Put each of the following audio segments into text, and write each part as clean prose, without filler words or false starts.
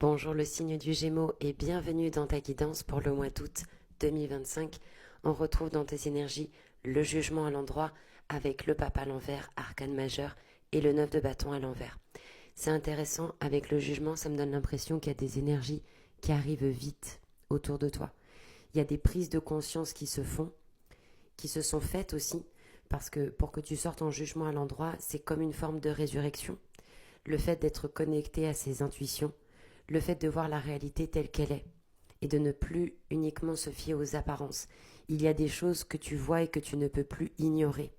Bonjour le signe du Gémeaux et bienvenue dans ta guidance pour le mois d'août 2025. On retrouve dans tes énergies le jugement à l'endroit avec le pape à l'envers, arcane majeur, et le 9 de bâton à l'envers. C'est intéressant, avec le jugement, ça me donne l'impression qu'il y a des énergies qui arrivent vite autour de toi. Il y a des prises de conscience qui se font, qui se sont faites aussi, parce que pour que tu sortes en jugement à l'endroit, c'est comme une forme de résurrection. Le fait d'être connecté à ses intuitions, le fait de voir la réalité telle qu'elle est et de ne plus uniquement se fier aux apparences. Il y a des choses que tu vois et que tu ne peux plus ignorer.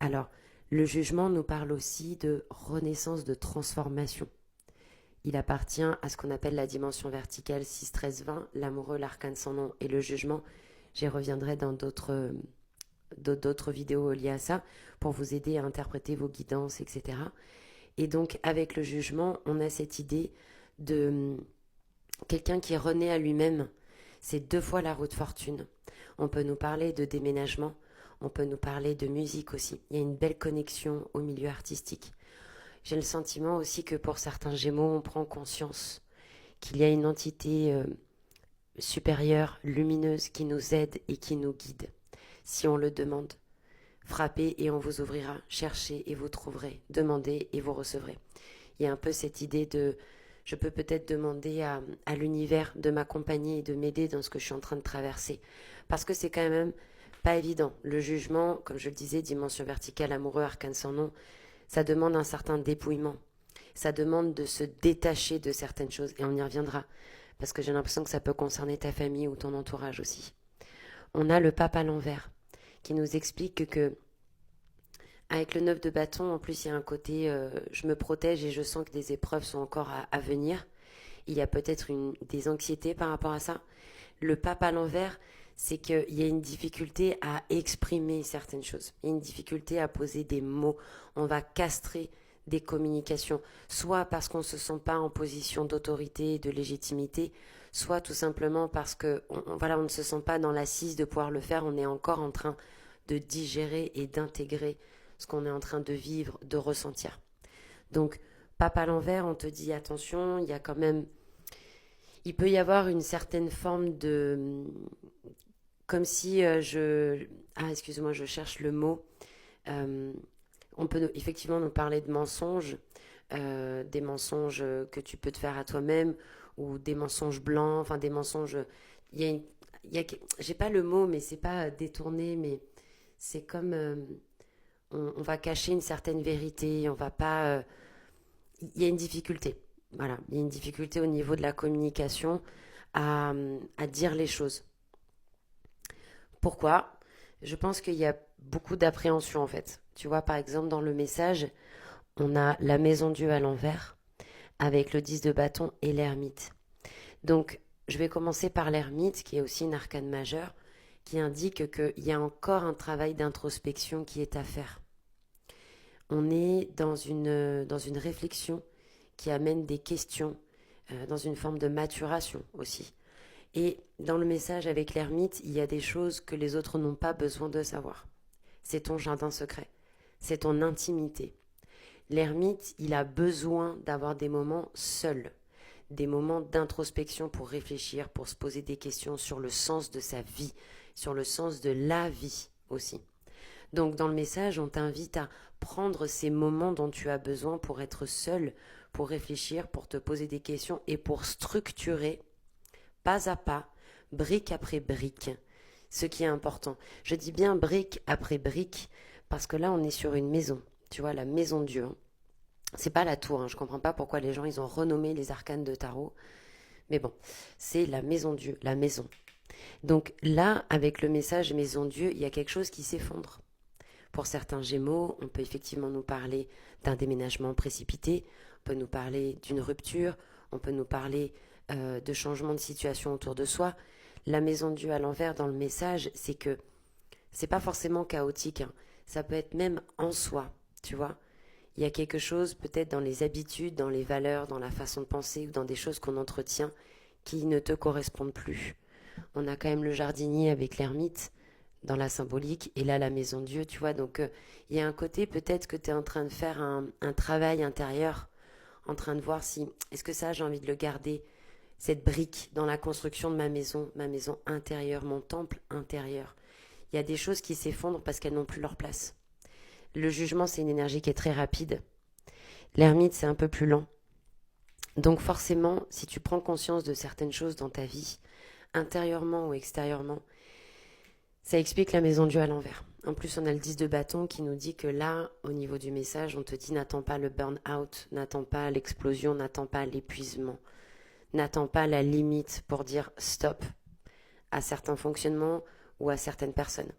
Alors, le jugement nous parle aussi de renaissance, de transformation. Il appartient à ce qu'on appelle la dimension verticale 6, 13, 20, l'amoureux, l'arcane sans nom et le jugement. J'y reviendrai dans d'autres vidéos liées à ça pour vous aider à interpréter vos guidances, etc. Et donc, avec le jugement, on a cette idée de quelqu'un qui renaît à lui-même. C'est deux fois la roue de fortune. On peut nous parler de déménagement, on peut nous parler de musique aussi. Il y a une belle connexion au milieu artistique. J'ai le sentiment aussi que pour certains Gémeaux, on prend conscience qu'il y a une entité supérieure, lumineuse, qui nous aide et qui nous guide, si on le demande. Frappez et on vous ouvrira, cherchez et vous trouverez, demandez et vous recevrez. Il y a un peu cette idée de je peux peut-être demander à l'univers de m'accompagner et de m'aider dans ce que je suis en train de traverser. Parce que c'est quand même pas évident. Le jugement, comme je le disais, dimension verticale, amoureux, arcane sans nom, ça demande un certain dépouillement. Ça demande de se détacher de certaines choses et on y reviendra. Parce que j'ai l'impression que ça peut concerner ta famille ou ton entourage aussi. On a le pape à l'envers qui nous explique que avec le 9 de bâton, en plus, il y a un côté je me protège et je sens que des épreuves sont encore à venir. Il y a peut-être des anxiétés par rapport à ça. Le pape à l'envers, c'est qu'il y a une difficulté à exprimer certaines choses. Il y a une difficulté à poser des mots. On va castrer des communications, soit parce qu'on ne se sent pas en position d'autorité et de légitimité, soit tout simplement parce que voilà, on ne se sent pas dans l'assise de pouvoir le faire. On est encore en train de digérer et d'intégrer ce qu'on est en train de vivre, de ressentir. Donc, pape à l'envers, on te dit attention, il y a quand même, il peut y avoir une certaine forme de, comme si excusez-moi, je cherche le mot. Euh, on peut effectivement nous parler de mensonges, des mensonges que tu peux te faire à toi-même ou des mensonges blancs, enfin des mensonges. Il y a, une, il y a j'ai pas le mot, mais c'est pas détourné, mais c'est comme on va cacher une certaine vérité, on va pas. Il y a une difficulté. Voilà, il y a une difficulté au niveau de la communication à dire les choses. Pourquoi? Je pense qu'il y a beaucoup d'appréhension en fait. Tu vois, par exemple, dans le message, on a la maison Dieu à l'envers avec le 10 de bâton et l'ermite. Donc, je vais commencer par l'ermite, qui est aussi une arcane majeure, qui indique qu'il y a encore un travail d'introspection qui est à faire. On est dans une réflexion qui amène des questions, dans une forme de maturation aussi. Et dans le message avec l'ermite, il y a des choses que les autres n'ont pas besoin de savoir. C'est ton jardin secret, c'est ton intimité. L'ermite, il a besoin d'avoir des moments seuls, des moments d'introspection pour réfléchir, pour se poser des questions sur le sens de sa vie, sur le sens de la vie aussi. Donc dans le message, on t'invite à prendre ces moments dont tu as besoin pour être seul, pour réfléchir, pour te poser des questions et pour structurer pas à pas, brique après brique, ce qui est important. Je dis bien brique après brique parce que là on est sur une maison, tu vois, la maison de Dieu. Hein. C'est pas la tour, hein. Je comprends pas pourquoi les gens ils ont renommé les arcanes de tarot, mais bon, c'est la maison de Dieu, la maison. Donc là, avec le message maison de Dieu, il y a quelque chose qui s'effondre. Pour certains Gémeaux, on peut effectivement nous parler d'un déménagement précipité, on peut nous parler d'une rupture, on peut nous parler de changement de situation autour de soi. La maison de Dieu à l'envers dans le message, c'est que c'est pas forcément chaotique, hein. Ça peut être même en soi, tu vois. Il y a quelque chose peut-être dans les habitudes, dans les valeurs, dans la façon de penser ou dans des choses qu'on entretient qui ne te correspondent plus. On a quand même le jardinier avec l'ermite dans la symbolique et là la maison de Dieu, tu vois. Donc il y a un côté peut-être que tu es en train de faire un travail intérieur en train de voir si, est-ce que ça, j'ai envie de le garder, cette brique dans la construction de ma maison intérieure, mon temple intérieur. Il y a des choses qui s'effondrent parce qu'elles n'ont plus leur place. Le jugement, c'est une énergie qui est très rapide. L'ermite, c'est un peu plus lent. Donc forcément, si tu prends conscience de certaines choses dans ta vie, intérieurement ou extérieurement, ça explique la maison Dieu à l'envers. En plus, on a le 10 de bâton qui nous dit que là, au niveau du message, on te dit n'attends pas le burn-out, n'attends pas l'explosion, n'attends pas l'épuisement, n'attends pas la limite pour dire stop à certains fonctionnements ou à certaines personnes.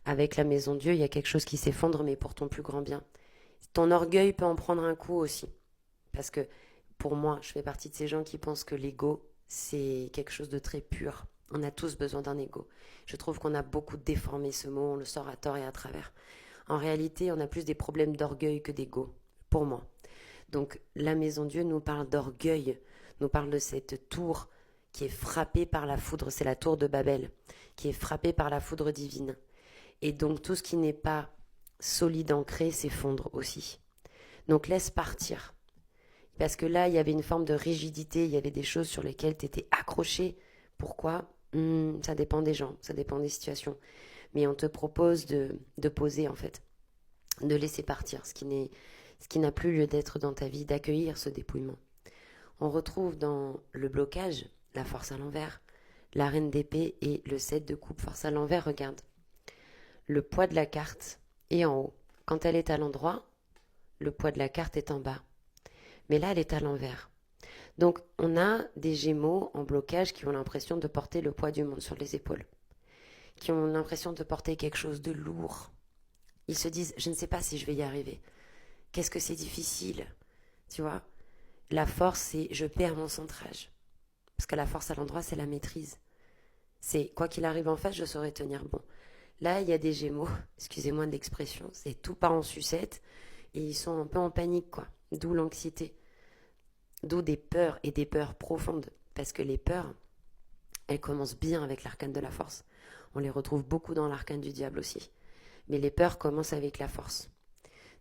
Avec la maison Dieu, il y a quelque chose qui s'effondre, mais pour ton plus grand bien. Ton orgueil peut en prendre un coup aussi. Parce que pour moi, je fais partie de ces gens qui pensent que l'ego, c'est quelque chose de très pur. On a tous besoin d'un ego. Je trouve qu'on a beaucoup déformé ce mot, on le sort à tort et à travers. En réalité, on a plus des problèmes d'orgueil que d'ego, pour moi. Donc la maison Dieu nous parle d'orgueil, nous parle de cette tour qui est frappée par la foudre, c'est la tour de Babel, qui est frappée par la foudre divine. Et donc tout ce qui n'est pas solide ancré s'effondre aussi. Donc laisse partir. Parce que là, il y avait une forme de rigidité, il y avait des choses sur lesquelles tu étais accroché. Pourquoi ? Ça dépend des gens, ça dépend des situations. Mais on te propose de poser en fait, de laisser partir ce qui n'a plus lieu d'être dans ta vie, d'accueillir ce dépouillement. On retrouve dans le blocage la force à l'envers, la reine d'épée et le 7 de coupe. Force à l'envers, regarde. Le poids de la carte est en haut. Quand elle est à l'endroit, le poids de la carte est en bas. Mais là, elle est à l'envers. Donc, on a des Gémeaux en blocage qui ont l'impression de porter le poids du monde sur les épaules, qui ont l'impression de porter quelque chose de lourd. Ils se disent, je ne sais pas si je vais y arriver. Qu'est-ce que c'est difficile, tu vois ? La force, c'est je perds mon centrage. Parce que la force à l'endroit, c'est la maîtrise. C'est quoi qu'il arrive en face, je saurai tenir bon. Là, il y a des Gémeaux, excusez-moi de l'expression, c'est tout part en sucette et ils sont un peu en panique, quoi. D'où l'anxiété. D'où des peurs et des peurs profondes. Parce que les peurs, elles commencent bien avec l'arcane de la force. On les retrouve beaucoup dans l'arcane du diable aussi. Mais les peurs commencent avec la force.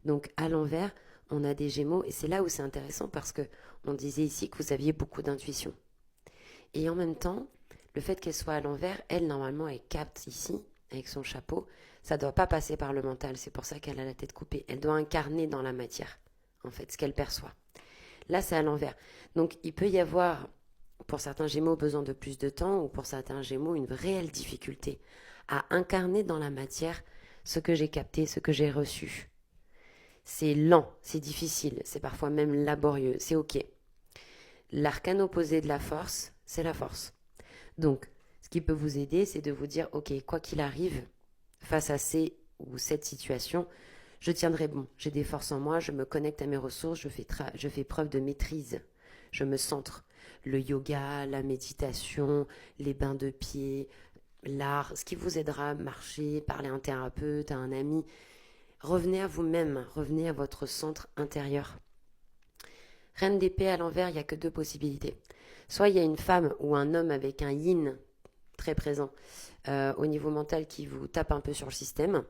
Donc à l'envers, on a des Gémeaux et c'est là où c'est intéressant parce que on disait ici que vous aviez beaucoup d'intuition. Et en même temps, le fait qu'elle soit à l'envers, elle normalement elle capte ici avec son chapeau. Ça ne doit pas passer par le mental, c'est pour ça qu'elle a la tête coupée. Elle doit incarner dans la matière, en fait, ce qu'elle perçoit. Là, c'est à l'envers. Donc, il peut y avoir, pour certains Gémeaux, besoin de plus de temps, ou pour certains Gémeaux, une réelle difficulté à incarner dans la matière ce que j'ai capté, ce que j'ai reçu. C'est lent, c'est difficile, c'est parfois même laborieux, c'est ok. L'arcane opposé de la force, c'est la force. Donc, ce qui peut vous aider, c'est de vous dire, ok, quoi qu'il arrive, face à ces ou cette situation, je tiendrai bon, j'ai des forces en moi, je me connecte à mes ressources, je fais preuve de maîtrise, je me centre. Le yoga, la méditation, les bains de pied, l'art, ce qui vous aidera à marcher, parler à un thérapeute, à un ami. Revenez à vous-même, revenez à votre centre intérieur. Reine d'épée à l'envers, il n'y a que deux possibilités. Soit il y a une femme ou un homme avec un yin très présent au niveau mental qui vous tape un peu sur le système.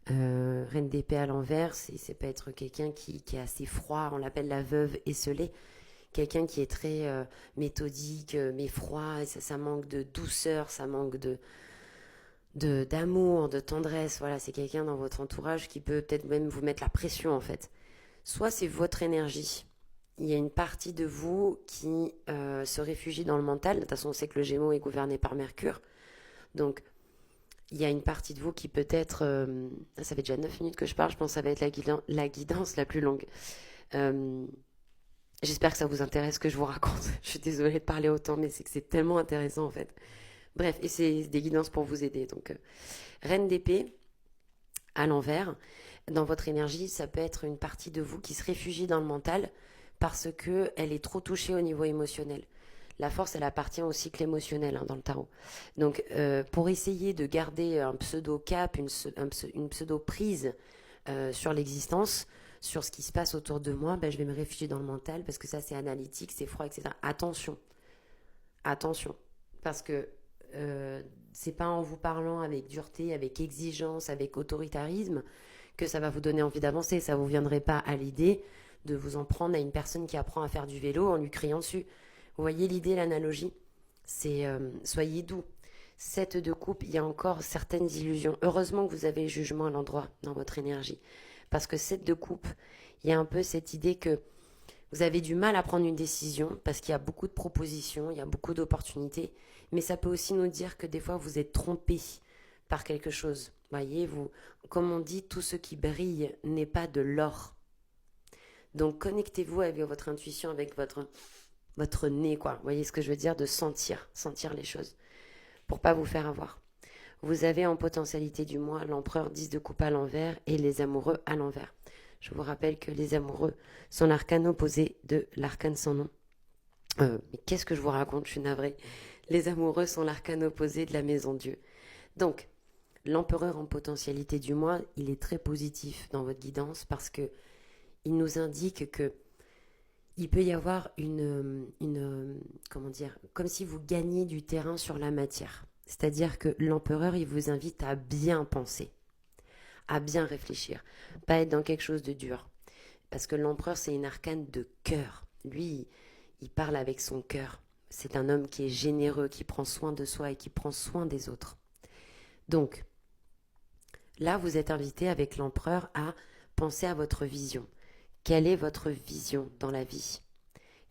Reine d'épée à l'envers, c'est peut être quelqu'un qui est assez froid, on l'appelle la veuve esselée, quelqu'un qui est très méthodique, mais froid, ça manque de douceur, ça manque d'amour, de tendresse, voilà, c'est quelqu'un dans votre entourage qui peut peut-être même vous mettre la pression en fait. Soit c'est votre énergie, il y a une partie de vous qui se réfugie dans le mental, de toute façon on sait que le Gémeaux est gouverné par Mercure, donc il y a une partie de vous qui peut-être... ça fait déjà 9 minutes que je parle, je pense que ça va être la guidance la plus longue. J'espère que ça vous intéresse que je vous raconte. Je suis désolée de parler autant, mais c'est que c'est tellement intéressant en fait. Bref, et c'est des guidances pour vous aider. Donc, Reine d'épée, à l'envers, dans votre énergie, ça peut être une partie de vous qui se réfugie dans le mental parce qu'elle est trop touchée au niveau émotionnel. La force, elle appartient au cycle émotionnel dans le tarot. Donc, pour essayer de garder un pseudo-cap, une pseudo-prise sur l'existence, sur ce qui se passe autour de moi, je vais me réfugier dans le mental parce que ça, c'est analytique, c'est froid, etc. Attention, parce que c'est pas en vous parlant avec dureté, avec exigence, avec autoritarisme que ça va vous donner envie d'avancer. Ça vous viendrait pas à l'idée de vous en prendre à une personne qui apprend à faire du vélo en lui criant dessus. Vous voyez l'idée, l'analogie? C'est soyez doux. 7 de coupe, il y a encore certaines illusions. Heureusement que vous avez le jugement à l'endroit dans votre énergie. Parce que 7 de coupe, il y a un peu cette idée que vous avez du mal à prendre une décision parce qu'il y a beaucoup de propositions, il y a beaucoup d'opportunités. Mais ça peut aussi nous dire que des fois vous êtes trompé par quelque chose. Voyez, vous, comme on dit, tout ce qui brille n'est pas de l'or. Donc connectez-vous avec votre intuition, avec votre nez, quoi. Vous voyez ce que je veux dire? De sentir les choses, pour pas vous faire avoir. Vous avez en potentialité du mois l'empereur 10 de coupe à l'envers et les amoureux à l'envers. Je vous rappelle que les amoureux sont l'arcane opposé de l'arcane sans nom. Mais qu'est-ce que je vous raconte? Je suis navrée. Les amoureux sont l'arcane opposé de la maison Dieu. Donc, l'empereur en potentialité du mois, il est très positif dans votre guidance parce que il nous indique que il peut y avoir comment dire, comme si vous gagnez du terrain sur la matière. C'est-à-dire que l'empereur, il vous invite à bien penser, à bien réfléchir, pas être dans quelque chose de dur. Parce que l'empereur, c'est une arcane de cœur. Lui, il parle avec son cœur. C'est un homme qui est généreux, qui prend soin de soi et qui prend soin des autres. Donc, là, vous êtes invité avec l'empereur à penser à votre vision. Quelle est votre vision dans la vie?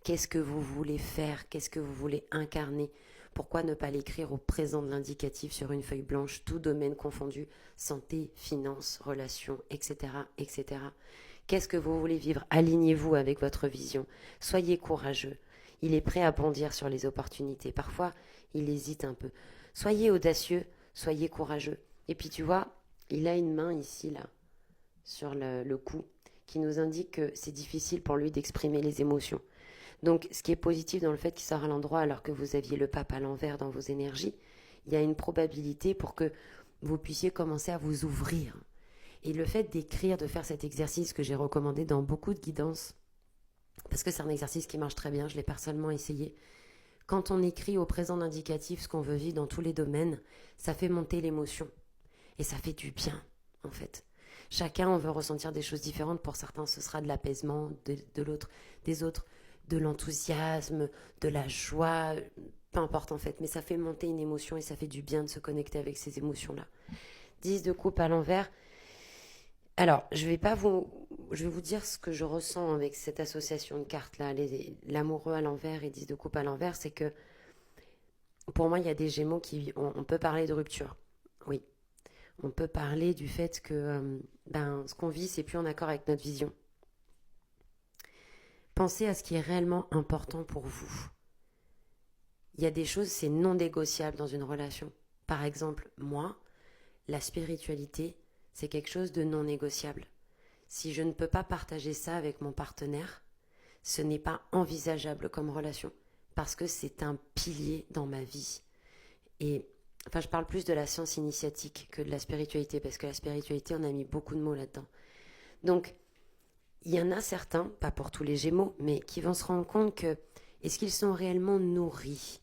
Qu'est-ce que vous voulez faire? Qu'est-ce que vous voulez incarner? Pourquoi ne pas l'écrire au présent de l'indicatif sur une feuille blanche, tout domaine confondu, santé, finances, relations, etc., etc. Qu'est-ce que vous voulez vivre? Alignez-vous avec votre vision. Soyez courageux. Il est prêt à bondir sur les opportunités. Parfois, il hésite un peu. Soyez audacieux, soyez courageux. Et puis tu vois, il a une main ici, là, sur le cou, qui nous indique que c'est difficile pour lui d'exprimer les émotions. Donc, ce qui est positif dans le fait qu'il sort à l'endroit alors que vous aviez le pape à l'envers dans vos énergies, il y a une probabilité pour que vous puissiez commencer à vous ouvrir. Et le fait d'écrire, de faire cet exercice que j'ai recommandé dans beaucoup de guidances, parce que c'est un exercice qui marche très bien, je l'ai personnellement essayé. Quand on écrit au présent indicatif ce qu'on veut vivre dans tous les domaines, ça fait monter l'émotion. Et ça fait du bien, en fait. Chacun, on veut ressentir des choses différentes. Pour certains, ce sera de l'apaisement, de l'autre, des autres, de l'enthousiasme, de la joie, peu importe en fait. Mais ça fait monter une émotion et ça fait du bien de se connecter avec ces émotions-là. 10 de coupe à l'envers. Alors, je vais vous dire ce que je ressens avec cette association de cartes-là, l'amoureux à l'envers et 10 de coupe à l'envers, c'est que pour moi, il y a des gémeaux on peut parler de rupture. Oui. On peut parler du fait que ce qu'on vit, c'est plus en accord avec notre vision. Pensez à ce qui est réellement important pour vous. Il y a des choses, c'est non négociable dans une relation. Par exemple, moi, la spiritualité, c'est quelque chose de non négociable. Si je ne peux pas partager ça avec mon partenaire, ce n'est pas envisageable comme relation, parce que c'est un pilier dans ma vie. Et enfin, je parle plus de la science initiatique que de la spiritualité, parce que la spiritualité, on a mis beaucoup de mots là-dedans. Donc, il y en a certains, pas pour tous les Gémeaux, mais qui vont se rendre compte que est-ce qu'ils sont réellement nourris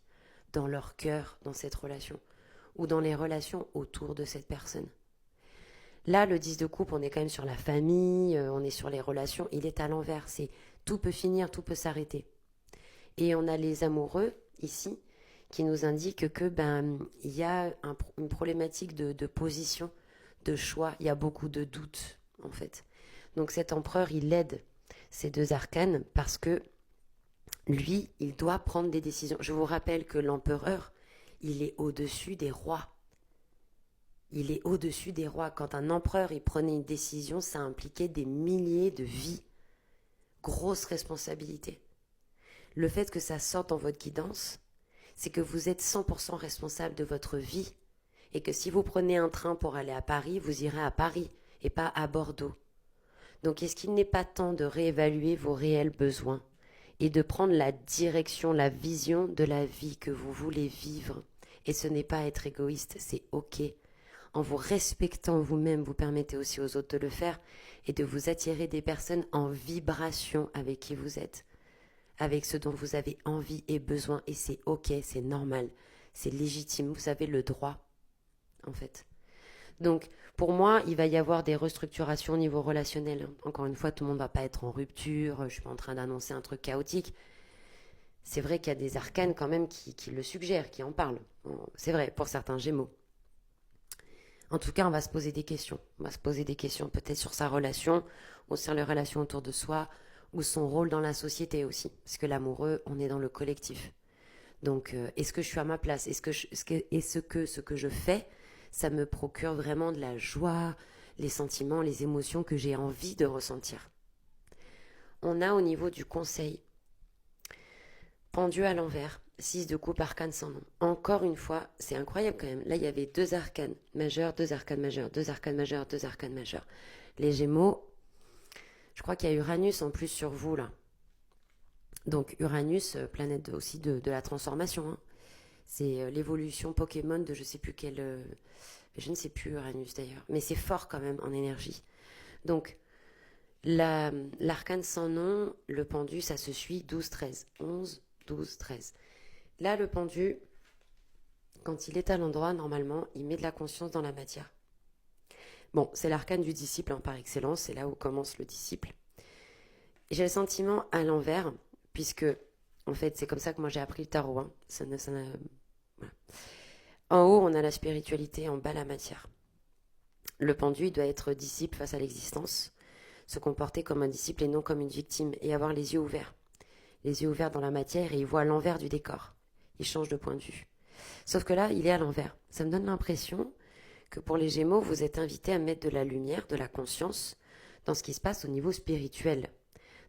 dans leur cœur, dans cette relation, ou dans les relations autour de cette personne. Là, le 10 de coupe, on est quand même sur la famille, on est sur les relations, il est à l'envers, c'est tout peut finir, tout peut s'arrêter. Et on a les amoureux, ici, qui nous indiquent que il y a une problématique de position, de choix, il y a beaucoup de doutes, en fait. Donc cet empereur, il aide ces deux arcanes parce que lui, il doit prendre des décisions. Je vous rappelle que l'empereur, il est au-dessus des rois. Il est au-dessus des rois. Quand un empereur, il prenait une décision, ça impliquait des milliers de vies. Grosse responsabilité. Le fait que ça sorte dans votre guidance, c'est que vous êtes 100% responsable de votre vie et que si vous prenez un train pour aller à Paris, vous irez à Paris et pas à Bordeaux. Donc est-ce qu'il n'est pas temps de réévaluer vos réels besoins et de prendre la direction, la vision de la vie que vous voulez vivre? Et ce n'est pas être égoïste, c'est ok. En vous respectant vous-même, vous permettez aussi aux autres de le faire et de vous attirer des personnes en vibration avec qui vous êtes, avec ce dont vous avez envie et besoin. Et c'est ok, c'est normal, c'est légitime, vous avez le droit, en fait. Donc, pour moi, il va y avoir des restructurations au niveau relationnel. Encore une fois, tout le monde ne va pas être en rupture. Je ne suis pas en train d'annoncer un truc chaotique. C'est vrai qu'il y a des arcanes quand même qui le suggèrent, qui en parlent. C'est vrai, pour certains Gémeaux. En tout cas, on va se poser des questions. On va se poser des questions peut-être sur sa relation, ou sur les relations autour de soi, ou son rôle dans la société aussi. Parce que l'amoureux, on est dans le collectif. Donc, est-ce que je suis à ma place? Est-ce que ce que je fais, ça me procure vraiment de la joie, les sentiments, les émotions que j'ai envie de ressentir? On a au niveau du conseil, pendu à l'envers, 6 de coupe, arcane sans nom. Encore une fois, c'est incroyable quand même. Là, il y avait deux arcanes majeurs, deux arcanes majeurs, deux arcanes majeurs, deux arcanes majeurs. Les Gémeaux, je crois qu'il y a Uranus en plus sur vous là. Donc Uranus, planète aussi de la transformation, hein. C'est l'évolution Pokémon de je sais plus quel. Je ne sais plus Uranus d'ailleurs. Mais c'est fort quand même en énergie. Donc, l'arcane sans nom, le pendu, ça se suit 12-13. 11, 12, 13. Là, le pendu, quand il est à l'endroit, normalement, il met de la conscience dans la matière. Bon, c'est l'arcane du disciple, hein, par excellence. C'est là où commence le disciple. Et j'ai le sentiment à l'envers, puisque, en fait, c'est comme ça que moi j'ai appris le tarot, hein. Voilà. En haut, on a la spiritualité, en bas, la matière. Le pendu, il doit être disciple face à l'existence, se comporter comme un disciple et non comme une victime, et avoir les yeux ouverts. Les yeux ouverts dans la matière, et il voit l'envers du décor. Il change de point de vue. Sauf que là, il est à l'envers. Ça me donne l'impression que pour les Gémeaux, vous êtes invités à mettre de la lumière, de la conscience, dans ce qui se passe au niveau spirituel.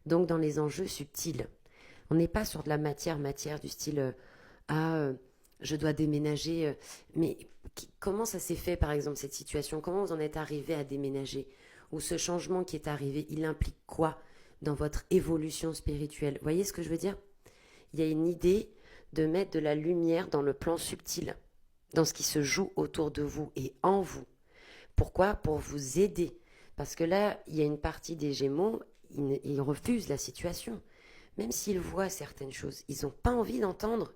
Donc dans les enjeux subtils. On n'est pas sur de la matière du style je dois déménager. Mais comment ça s'est fait, par exemple, cette situation? Comment vous en êtes arrivé à déménager? Ou ce changement qui est arrivé, il implique quoi dans votre évolution spirituelle? Vous voyez ce que je veux dire? Il y a une idée de mettre de la lumière dans le plan subtil, dans ce qui se joue autour de vous et en vous. Pourquoi? Pour vous aider. Parce que là, il y a une partie des Gémeaux, ils refusent la situation. Même s'ils voient certaines choses, ils n'ont pas envie d'entendre,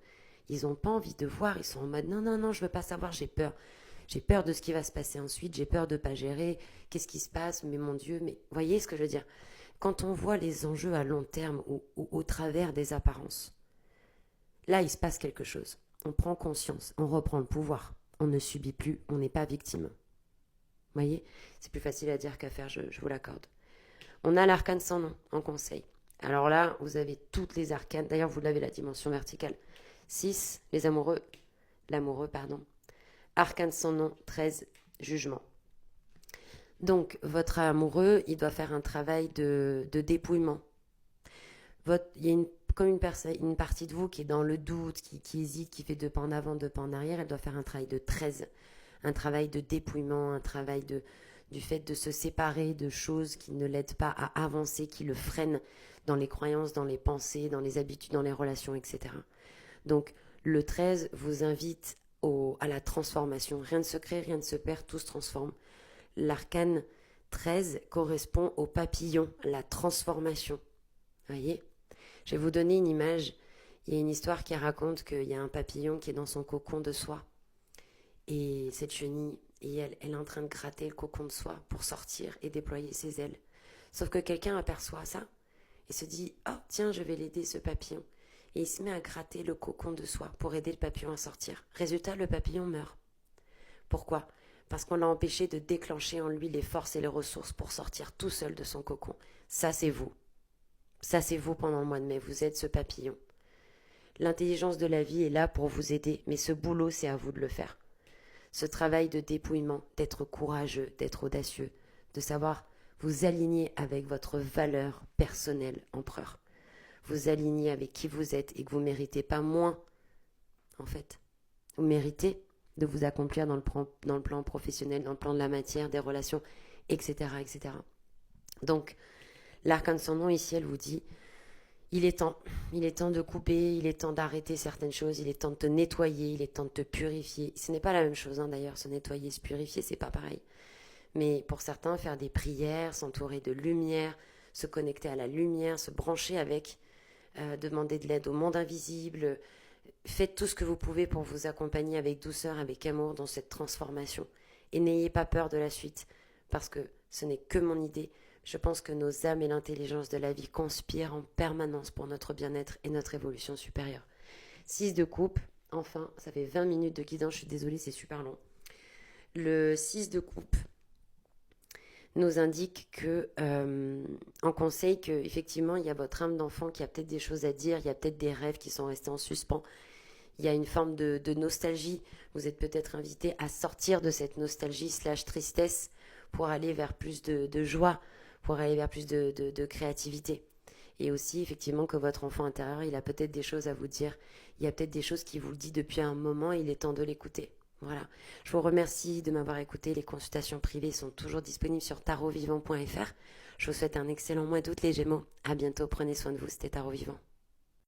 ils n'ont pas envie de voir, ils sont en mode non, non, non, je ne veux pas savoir, j'ai peur. J'ai peur de ce qui va se passer ensuite, j'ai peur de ne pas gérer, qu'est-ce qui se passe, mais mon Dieu, mais voyez ce que je veux dire? Quand on voit les enjeux à long terme ou au travers des apparences, là, il se passe quelque chose. On prend conscience, on reprend le pouvoir, on ne subit plus, on n'est pas victime. Vous voyez? C'est plus facile à dire qu'à faire, je vous l'accorde. On a l'arcane sans nom en conseil. Alors là, vous avez toutes les arcanes. D'ailleurs, vous l'avez la dimension verticale. 6, les amoureux. L'amoureux, pardon. Arcane sans nom, 13, jugement. Donc, votre amoureux, il doit faire un travail de dépouillement. Il y a comme une partie de vous qui est dans le doute, qui hésite, qui fait deux pas en avant, deux pas en arrière. Elle doit faire un travail de 13. Un travail de dépouillement, un travail du fait de se séparer de choses qui ne l'aident pas à avancer, qui le freinent dans les croyances, dans les pensées, dans les habitudes, dans les relations, etc. Donc le 13 vous invite à la transformation. Rien ne se crée, rien ne se perd, tout se transforme. L'arcane 13 correspond au papillon, la transformation. Voyez? Je vais vous donner une image. Il y a une histoire qui raconte qu'il y a un papillon qui est dans son cocon de soie. Et cette chenille, elle est en train de gratter le cocon de soie pour sortir et déployer ses ailes. Sauf que quelqu'un aperçoit ça et se dit « Oh, tiens, je vais l'aider, ce papillon ». Et il se met à gratter le cocon de soie pour aider le papillon à sortir. Résultat, le papillon meurt. Pourquoi? Parce qu'on l'a empêché de déclencher en lui les forces et les ressources pour sortir tout seul de son cocon. Ça, c'est vous. Ça, c'est vous pendant le mois de mai. Vous êtes ce papillon. L'intelligence de la vie est là pour vous aider, mais ce boulot, c'est à vous de le faire. Ce travail de dépouillement, d'être courageux, d'être audacieux, de savoir vous aligner avec votre valeur personnelle, empereur. Vous aligner avec qui vous êtes et que vous ne méritez pas moins, en fait. Vous méritez de vous accomplir dans le plan professionnel, dans le plan de la matière, des relations, etc. etc. Donc, l'arcane sans nom ici, elle vous dit il est temps de couper, il est temps d'arrêter certaines choses, il est temps de te nettoyer, il est temps de te purifier. Ce n'est pas la même chose, hein, d'ailleurs, se nettoyer, se purifier, c'est pas pareil. Mais pour certains, faire des prières, s'entourer de lumière, se connecter à la lumière, se brancher avec, demander de l'aide au monde invisible, faites tout ce que vous pouvez pour vous accompagner avec douceur, avec amour dans cette transformation. Et n'ayez pas peur de la suite, parce que ce n'est que mon idée. Je pense que nos âmes et l'intelligence de la vie conspirent en permanence pour notre bien-être et notre évolution supérieure. 6 de coupe, enfin, ça fait 20 minutes de guidance, je suis désolée, c'est super long. Le 6 de coupe nous indique que, en conseil, qu'effectivement, il y a votre âme d'enfant qui a peut-être des choses à dire, il y a peut-être des rêves qui sont restés en suspens, il y a une forme de nostalgie. Vous êtes peut-être invité à sortir de cette nostalgie slash tristesse pour aller vers plus de joie, pour aller vers plus de créativité. Et aussi, effectivement, que votre enfant intérieur, il a peut-être des choses à vous dire. Il y a peut-être des choses qu'il vous le dit depuis un moment, il est temps de l'écouter. Voilà. Je vous remercie de m'avoir écouté. Les consultations privées sont toujours disponibles sur tarotvivant.fr. Je vous souhaite un excellent mois d'août, les Gémeaux. À bientôt. Prenez soin de vous. C'était Tarot Vivant.